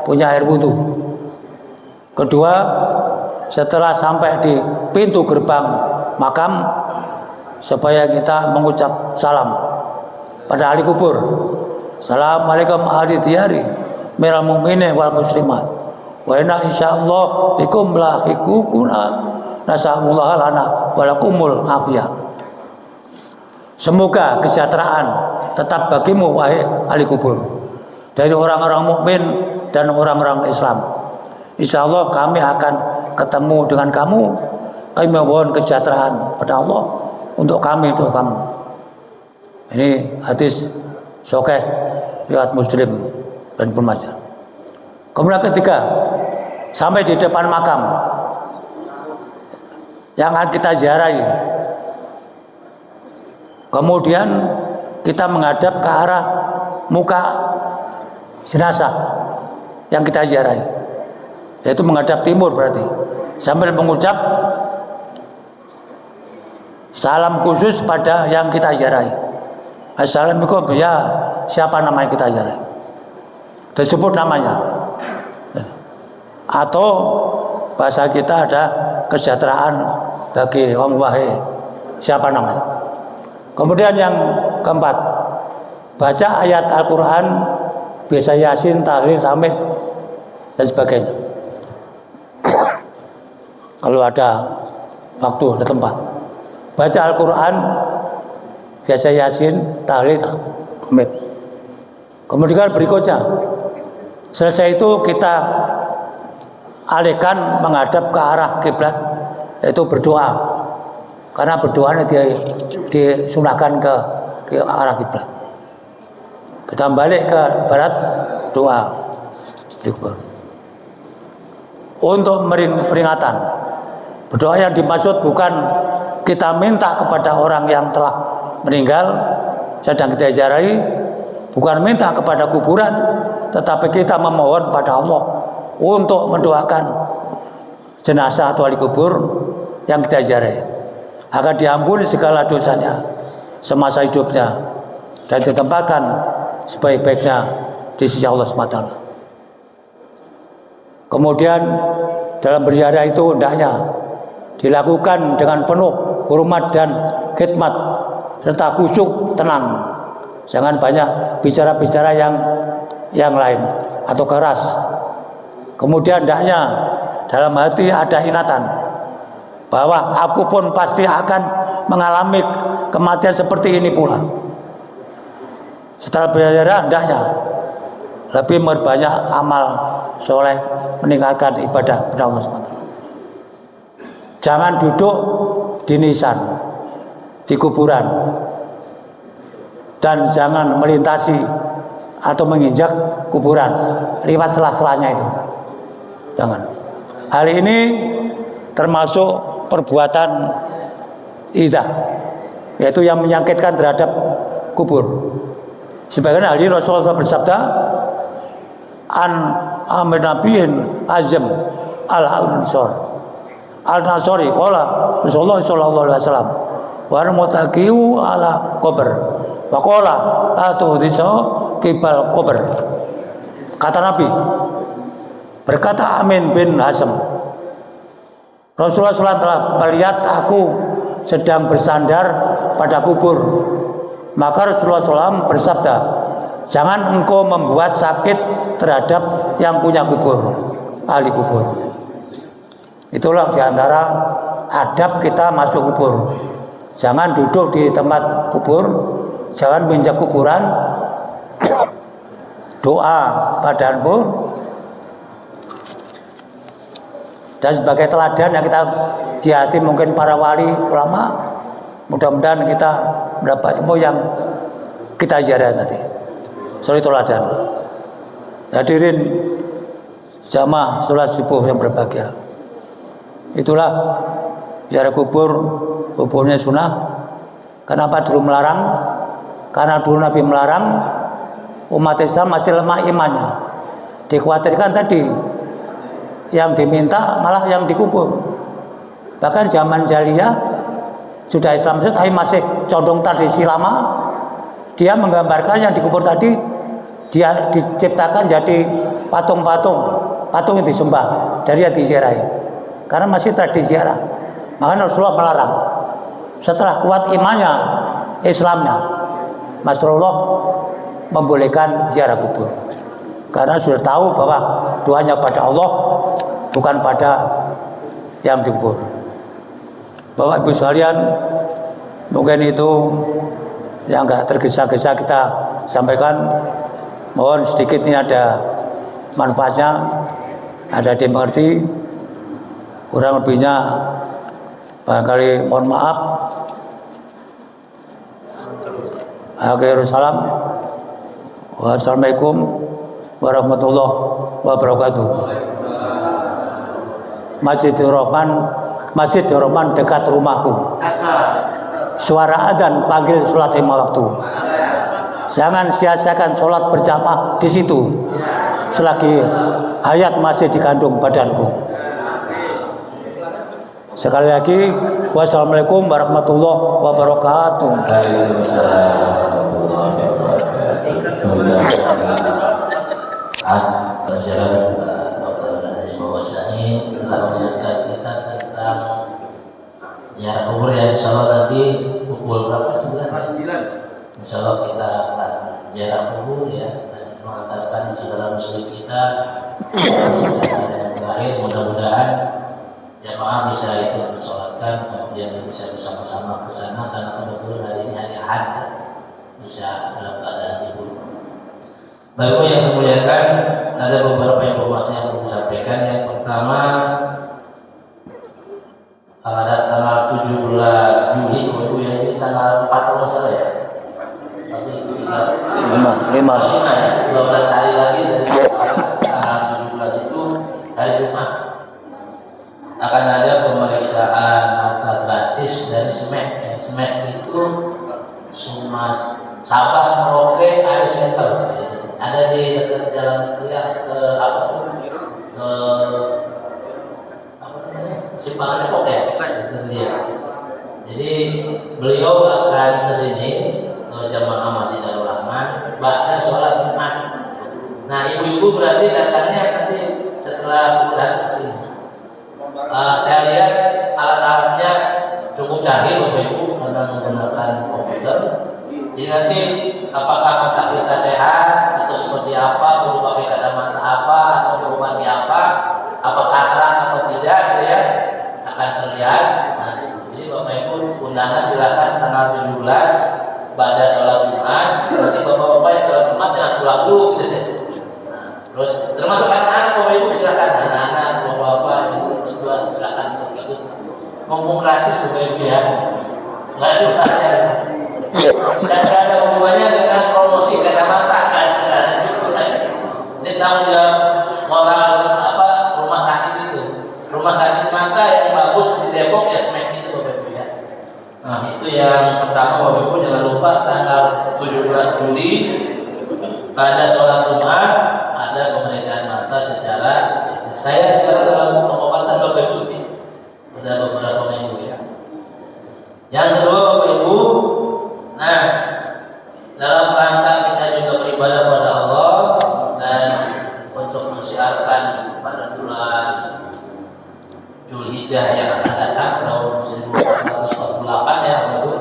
punya air wudhu. Kedua, setelah sampai di pintu gerbang makam, supaya kita mengucap salam pada ahli kubur. Assalamualaikum ahli diyari minal mu'minin wal muslimat wa inna insyaallah bikum lahiquna nasallallahu lana walakumul afiyah. Semoga kesejahteraan tetap bagimu wahai ahli kubur, dari orang-orang mukmin dan orang-orang Islam. Insya Allah kami akan ketemu dengan kamu. Kami mohon kesejahteraan pada Allah untuk kami, untuk kamu. Ini hadis sahih riwayat Muslim dan Ibnu Majah. Kemudian ketiga, sampai di depan makam yang akan kita ziarahi. Kemudian kita menghadap ke arah muka jenazah yang kita ziarahi, yaitu menghadap timur berarti, sambil mengucap salam khusus pada yang kita ziarahi. Assalamualaikum, ya siapa nama yang kita ziarahi, disebut namanya. Atau bahasa kita ada kesejahteraan bagi orang wahai siapa namanya. Kemudian yang keempat, baca ayat Al-Quran, biasa Yasin, tahlil, tahmid dan sebagainya. Kalau ada waktu, ada tempat, baca Al-Quran, biasa Yasin, tahlil, tahmid. Kemudian berikutnya, selesai itu kita alihkan menghadap ke arah kiblat, yaitu berdoa, karena berdoanya disunahkan ke arah kiblat. Kita balik ke barat, doa. Untuk peringatan, berdoa yang dimaksud bukan kita minta kepada orang yang telah meninggal sedang kita ziarahi, bukan minta kepada kuburan, tetapi kita memohon pada Allah untuk mendoakan jenazah atau ahli kubur yang kita ziarahi agar diampuni segala dosanya semasa hidupnya dan ditempatkan sebaik-baiknya di sisi Allah SWT. Kemudian dalam berziarah itu hendaknya dilakukan dengan penuh hormat dan khidmat serta khusyuk, tenang. Jangan banyak bicara-bicara yang lain atau keras. Kemudian hendaknya dalam hati ada ingatan bahwa aku pun pasti akan mengalami kematian seperti ini pula. Setelah berziarah hendaknya lebih memperbanyak amal soleh, meningkatkan ibadah kepada Allah SWT. Jangan duduk di nisan, di kuburan, dan jangan melintasi atau menginjak kuburan lewat sela-selanya itu. Jangan. Hal ini termasuk perbuatan idah, yaitu yang menyakitkan terhadap kubur. Sebagian ahli Rasulullah bersabda, an amir nabiyin azam al-Nasori qala Rasulullah sallallahu alaihi wasallam wa mutaqiu ala qabr wa qala atu disa kibal qabr. Kata Nabi, berkata Amin bin Hazm, Rasulullah SAW telah melihat aku sedang bersandar pada kubur. Maka Rasulullah SAW bersabda, jangan engkau membuat sakit terhadap yang punya kubur, ahli kubur. Itulah diantara adab kita masuk kubur. Jangan duduk di tempat kubur, jangan menginjak kuburan, doa pada pun. Dan sebagai teladan yang kita di hati mungkin para wali ulama, mudah-mudahan kita mendapat ilmu yang kita ziarah nanti. Sorry teladan. Hadirin jamaah sholat subuh yang berbahagia. Itulah ziarah kubur, kuburnya sunnah. Kenapa dulu melarang? Karena dulu Nabi melarang, umat Islam masih lemah imannya. Dikhawatirkan tadi yang diminta malah yang dikubur. Bahkan zaman jahiliyah sudah Islam tapi masih condong tradisi lama. Dia menggambarkan yang dikubur tadi dia diciptakan jadi patung yang disembah dari yang diziarahi. Karena masih tradisi ziarah. Maka Rasulullah melarang. Setelah kuat imannya, Islamnya, Rasulullah membolehkan ziarah kubur. Karena sudah tahu bahwa doanya pada Allah, bukan pada yang dikubur. Bapak Ibu sekalian, mungkin itu yang enggak tergesa-gesa kita sampaikan. Mohon sedikit ini ada manfaatnya, ada dimengerti. Kurang lebihnya barangkali mohon maaf. Salam. Wassalamualaikum warahmatullahi wabarakatuh. Masjidil Rahman dekat rumahku. Suara adzan panggil sholat 5 waktu. Jangan sia-siakan sholat berjamaah di situ selagi hayat masih dikandung badanku. Sekali lagi, wassalamualaikum warahmatullahi wabarakatuh. Telah mengingatkan kita tentang ziarah kubur yang insya Allah nanti pukul berapa? 9. Insya Allah kita akan ziarah kubur ya, dan mengantarkan saudara muslim kita yang terakhir. Mudah-mudahan jamaah bisa ikut mensolatkan, kemudian bisa bersama-sama ke sana karena kebetulan hari ini hari Ahad, bisa dalam keadaan libur. Bapak yang saya muliakan, ada beberapa informasi yang perlu disampaikan. Yang pertama, pada tanggal 17 Juli, ini tanggal 4 kalau salah ya. Nanti itu 5 ya, 12 hari lagi dari tanggal 17 itu hari Jumat akan ada pemeriksaan mata gratis dari SMEK. SMEK itu Sabang Merauke Air Center. Ada di dekat jalan Simpangan Depok ya. Jadi beliau akan ke sini ke jamaah Masjidil Rahman pada sholat Jumat. Nah, ibu-ibu berarti datangnya nanti setelah bulan ke sini. Saya lihat alat-alatnya cukup canggih Bapak Ibu karena menggunakan komputer. Jadi nanti apakah mata kita sehat atau seperti apa, perlu pakai kacamata apa atau diobati apa, apakah terang atau tidak, gitu ya, akan terlihat. Nah, jadi Bapak Ibu undangan silakan tanggal 17 pada sholat Jumat. Nanti bapak-bapak yang sholat Jumat jangan pulang dulu, gitu deh. Terus termasuk anak-anak, Bapak Ibu silakan, anak-anak, bapak-bapak, ibu-ibu silakan ikut. Ngomong gratis Bapak Ibu ya, nggak ada upahnya, dan nggak ada hubungannya dengan promosi kacamata kan? Ini tanggung jawab moral rumah sakit itu, rumah sakit mata yang bagus di Depok ya SMEK itu Bapak Ibu ya. Nah itu yang pertama Bapak Ibu, jangan lupa tanggal 17 Juli pada sholat Jumat ada pemeriksaan mata secara saya sekarang dalam pengobatan Bapak Ibu ini sudah beberapa minggu ya. Yang kedua Bapak Ibu, nah dalam rangka kita juga beribadah pada Allah dan untuk mensiarkan pada bulan Zulhijjah yang akan datang tahun 1448 ya Bapak Ibu,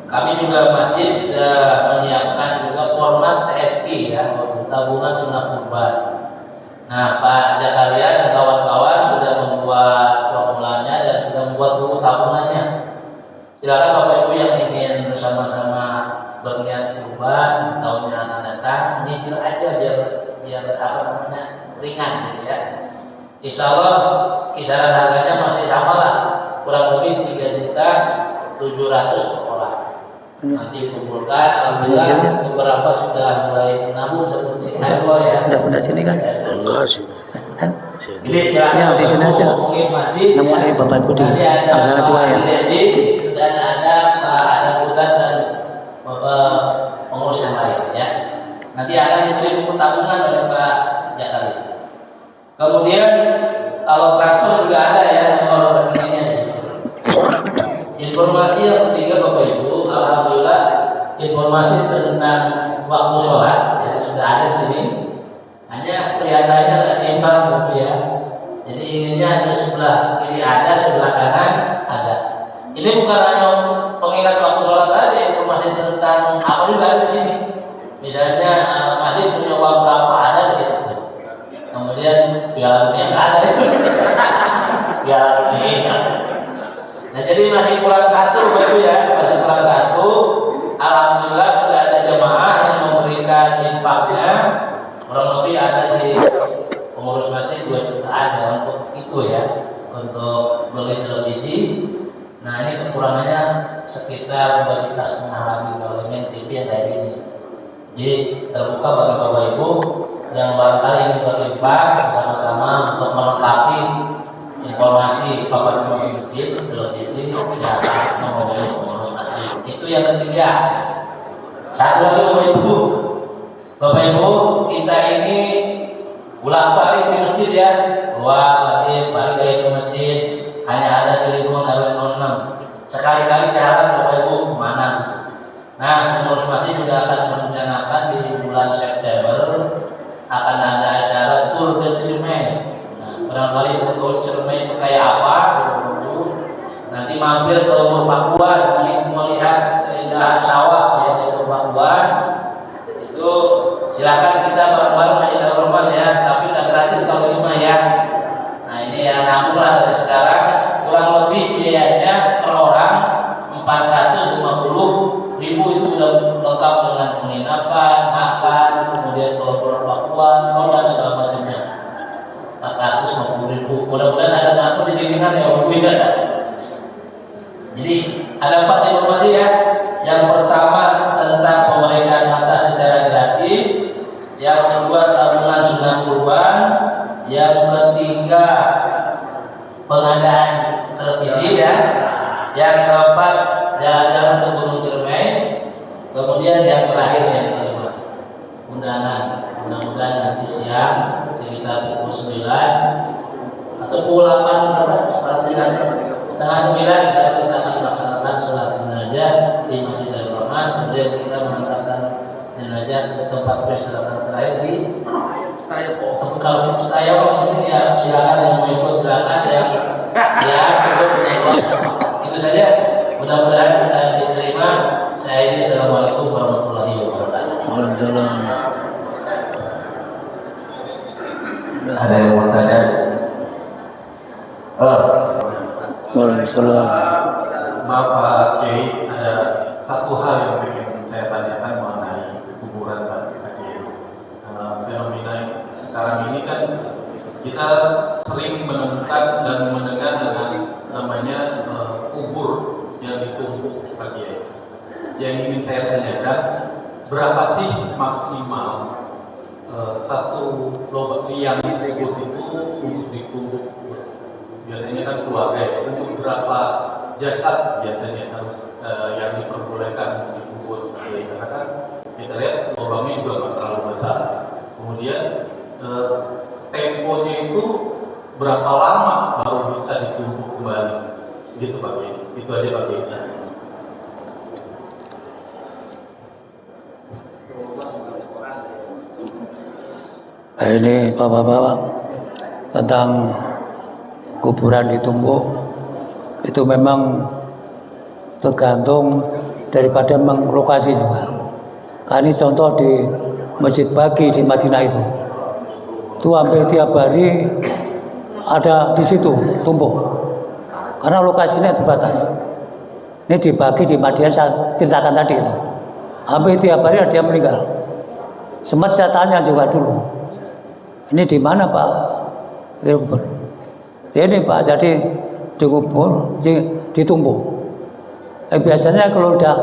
kami juga masjid sudah menyiapkan juga format TSP ya, tabungan sunnah kurban. Nah Pak Jakaria dan kawan-kawan sudah membuat formulanya dan sudah membuat buku tabungannya. Silakan Bapak Ibu yang ingin bersama-sama berniat kurban di tahun yang akan datang, nyicil aja biar ringan gitu ya. Insya Allah kisaran harganya masih sama lah, kurang lebih 3.700.000 per orang. Nanti kumpulkan, alhamdulillah beberapa sudah mulai nabung seperti itu ya. Udah sini kan? Enggak sih. Ini silakan di sini aja. Namanya Bapak Ibu di Angsana 2 ya. Dan ada Budat dan pengurus yang lain ya. Nanti akan diberi buku tabungan oleh Pak Jakari. Kemudian kalau transfer juga ada ya, nomor rekeningnya di situ. Informasi yang ketiga Bapak Ibu, alhamdulillah informasi tentang waktu sholat ya, sudah ada di sini. Hanya kelihatannya nggak seimbang Bapak ya. Jadi inginnya ada sebelah kiri ada, sebelah kanan ada. Ini bukan hanya pengingat waktu sholat saja, informasi tentang apa juga ada di sini. Misalnya masjid punya uang berapa ada di situ. Kemudian Piala Dunia nggak ada. Piala Dunia. Nah jadi masih kurang satu Bapak Ibu ya, masih kurang satu. Alhamdulillah sudah ada jemaah yang memberikan infaknya, kurang lebih ada di pengurus masjid 2 jutaan ya untuk itu ya, untuk beli televisi. Nah ini kekurangannya sekitar 2,5 juta lagi kalau ingin TV yang kayak gini. Jadi terbuka bagi Bapak Ibu yang barangkali ingin berinfak bersama-sama untuk melengkapi informasi papan masjid, televisi, silakan menghubungi pengurus masjid. Itu yang ketiga. Satu lagi Bapak Ibu, kita ini bolak-balik di masjid ya, balik lagi ke masjid, hanya ada di lingkungan RW 06. Sekali-kali jalan Bapak Ibu kemana? Nah, pengurus masjid juga akan merencanakan di bulan September akan ada acara tur de Ciremai. Barangkali untuk Ciremai itu kayak apa nanti mampir ke Umur Pakuan melihat keindahan sawah yang di Umur Pakuan itu silakan kita bareng-bareng aja bareng ya, tapi nggak gratis kalau ini mah ya. Nah ini ya nampaklah dari sekarang kurang lebih biayanya per orang 450.000 itu sudah lengkap dengan penginapan, makan, kemudian keluar Pakuan, dan segala macamnya. 450.000. Mudah-mudahan ada nafsu di pikiran ya Bapak Ibu. Jadi ada 4 informasi ya. Yang pertama tentang pemeriksaan mata secara gratis, yang kedua tabungan sunnah kurban, yang ketiga pengadaan televisi ya, yang keempat jalan-jalan ke Gunung Ciremai, kemudian yang terakhir yang kelima mudah-mudahan nanti siang sekitar pukul 9 atau pukul 8 berapa? Setengah 9 bisa kita akan melaksanakan sholat jenazah di Masjid Darul Rahman. Kemudian kita mengantarkan jenazah ke tempat peristirahatan terakhir di kalau saya mungkin ya silakan yang mau ikut silakan ya cukup menyebut itu saja. Mudah-mudahan diterima. Saya ini assalamualaikum warahmatullahi wabarakatuh. Waalaikumsalam. Ada yang mau tanya? Waalaikumsalam. Maaf Pak Kiai, ada satu hal yang ingin saya tanyakan mengenai kuburan Pak Kiai. Fenomena sekarang kita sering menemukan dan mendengar dengan namanya kubur yang ditumpuk Pak Kiai. Yang ingin saya tanyakan, berapa sih maksimal satu lubang liang kubur itu untuk ditumpuk? Biasanya kan keluarga ya, untuk berapa jasad biasanya harus yang diperbolehkan dikubur? Karena kan kita lihat lubangnya juga nggak terlalu besar. Kemudian temponya itu berapa lama baru bisa ditumpuk kembali? Gitu Pak Kiai. Itu aja Pak Kiai. Ini bapak-bapak tentang kuburan ditumpuk itu memang tergantung daripada memang lokasi juga. Kan ini contoh di Masjid Baqi di Madinah itu hampir tiap hari ada di situ tumpuk karena lokasinya terbatas. Ini di Baqi di Madinah saya ceritakan tadi itu hampir tiap hari ada yang meninggal. Sempat saya tanya juga dulu, ini di mana Pak? Ini Pak, jadi dikubur, ditumpuk. Biasanya kalau udah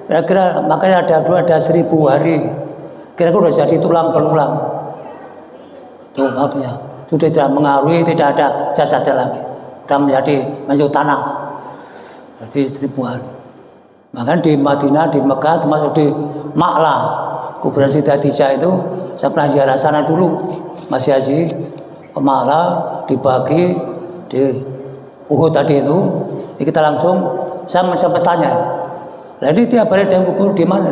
kira-kira makanya ada 1000 hari, kira-kira udah jadi tulang belulang. Itu waktunya sudah tidak mengaruhi, tidak ada jasad lagi, sudah menjadi masuk tanah. Jadi 1000 hari. Bahkan di Madinah, di Mekah, termasuk di Ma'la, kuburan Siti Hadijah itu, saya pernah ziarah sana dulu, masih haji, ke Ma'la, dibagi di Uhud tadi itu, kita langsung, saya sempat tanya, lah ini tiap hari ada yang kubur di mana?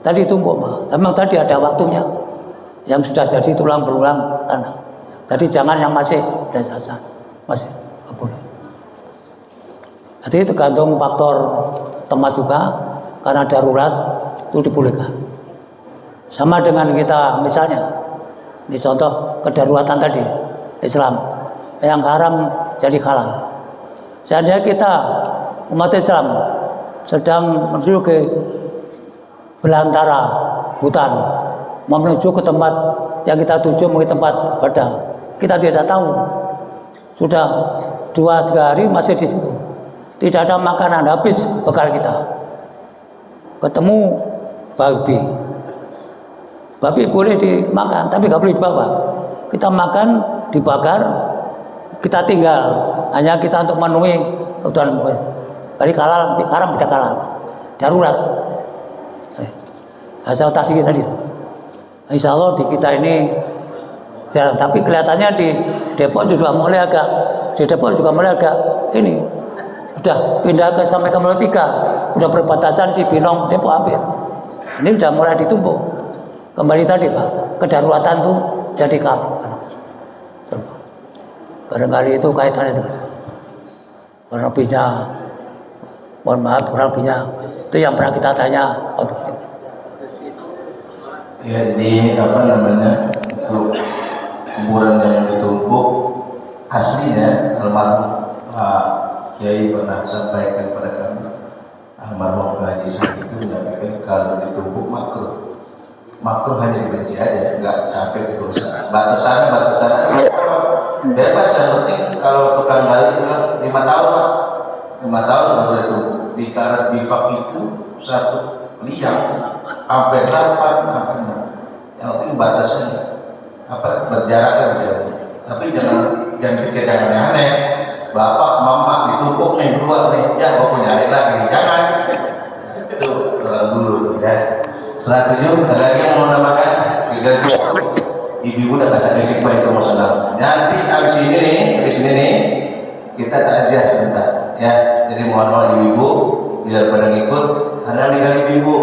Tadi tumpuk, Pak. Memang tadi ada waktunya, yang sudah jadi tulang belulang tanah. Jadi jangan yang masih ada sasar, masih nggak boleh. Jadi tergantung faktor tempat juga, karena darurat itu dibolehkan. Sama dengan kita misalnya, ini contoh kedaruratan tadi, Islam, yang haram jadi halal. Seandainya kita umat Islam sedang menuju ke belantara hutan, menuju ke tempat yang kita tuju, mungkin tempat ibadah, kita tidak tahu. Sudah 2-3 hari masih di situ, tidak ada makanan, habis bekal kita. Ketemu babi boleh dimakan, tapi nggak boleh dibawa. Kita makan, dibakar, kita tinggal, hanya kita untuk memenuhi kebutuhan. Dari haram tidak halal, darurat. Asal tadi. Insya Allah di kita ini, tapi kelihatannya di Depok juga mulai agak, ini sudah pindah sampai ke Meloteka, sudah berbatasan Cibinong, Depok hampir. Ini sudah mulai ditumpuk. Kembali tadi Pak, kedaruratan tuh jadi barangkali itu kaitannya dengan kurang lebihnya, mohon maaf kurang lebihnya itu yang pernah kita tanya. Ya, ini apa namanya, untuk kuburan yang ditumpuk aslinya almarhum Pak Kiai pernah sampaikan pada kami, almarhum Haji Saki itu menyampaikan kalau ditumpuk makruh hanya dibenci aja, nggak sampai ke dosa. Batasan bebas, yang penting kalau tukang gali bilang 5 tahun Pak, 5 tahun nggak boleh tumpuk. Di karet bifak itu 1 liang sampai 8 sampai 6. Yang penting batasnya berjarak aja. Tapi jangan pikir yang aneh-aneh. Bapak, mama ditumpuk nih 2 nih, ya gua punya adik lagi, jangan. Itu dulu tuh ya. Setelah 7, ada lagi yang mau nambahkan? 3 ibu udah kasih basic baik emosional. Nanti abis ini nih kita takziah sebentar ya. Jadi mohon ibu biar pada ngikut, karena meninggal ibu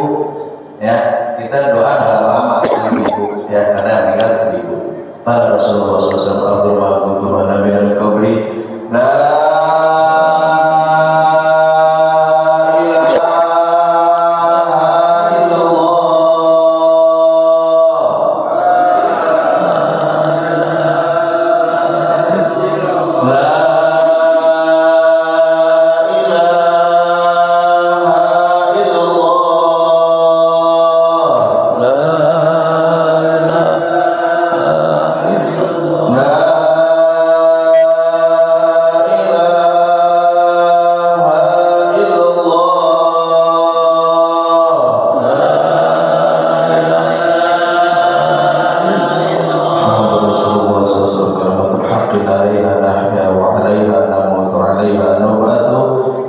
ya, kita doa dalam lama ibu ya, karena meninggal ibu. Pada Rasulullah SAW Nabi dan Qabli la la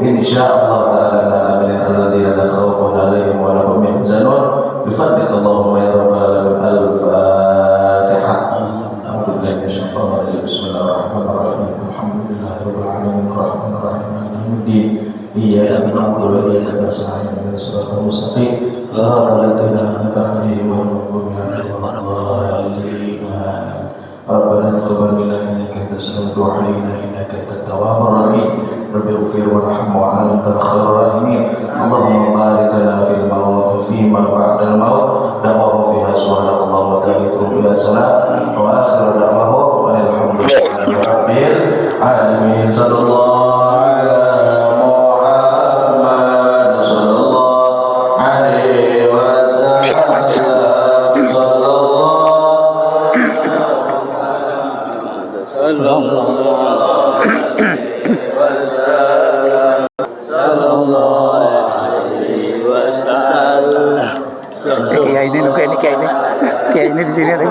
insyaallah ta'ala alamin alladzina la khaufun 'alaihim wa la hum yahzanun bi fadlika Allahumma ya rabbal alamin. Al-Fatihah. A'udzubillahi minasyaitonir rajim. Bismillahirrahmanirrahim. Alhamdulillahirabbil alamin arrahmanir rahim maliki yaumiddin. Iyyaka na'budu wa iyyaka nasta'in ihdinas siratal mustaqim siratal ladzina an'amta 'alaihim ghairil maghdubi 'alaihim waladdallin. ربنا تقبل منا انك انت السميع علينا انك انت التواب الرحيم رب اغفر وارحم وانت خير الراحمين. اللهم بارك لنا في الموت فيما بعد الموت دعواهم فيها سبحانك اللهم وتعالى فيها سلام واخر دعواهم ان الحمد لله رب العالمين. صلى الله على محمد صلى الله عليه وسلم. Kayak ini di sini ada.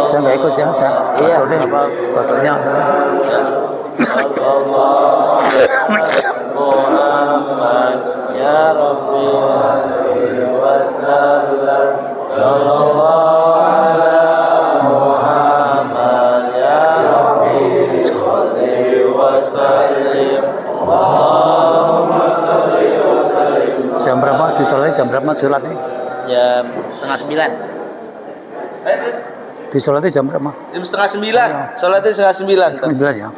Saya nggak ikut ya, saya fotonya. Ya Rabbi Jam berapa disolatnya? Jam berapa sholatnya? Jam 8:30. Disolatnya jam berapa? Jam 8:30. Sholatnya 8:30. 9 ya.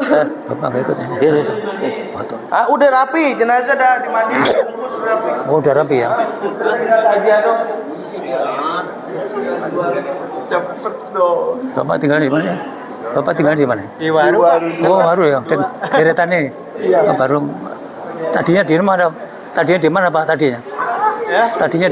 Bapak nggak ikut ya? Iya itu. Foto. Ah, udah rapi, jenazah udah dimandiin, bungkus udah rapi. Oh udah rapi ya? Udah tinggal aja dong. Cepet dong. Bapak tinggal di mana? Bapak tinggal di mana? Di baru. Oh baru ya. Deretannya. Iya. Baru. Tadinya di mana? Tadinya di mana Pak tadinya? Ya. Tadinya di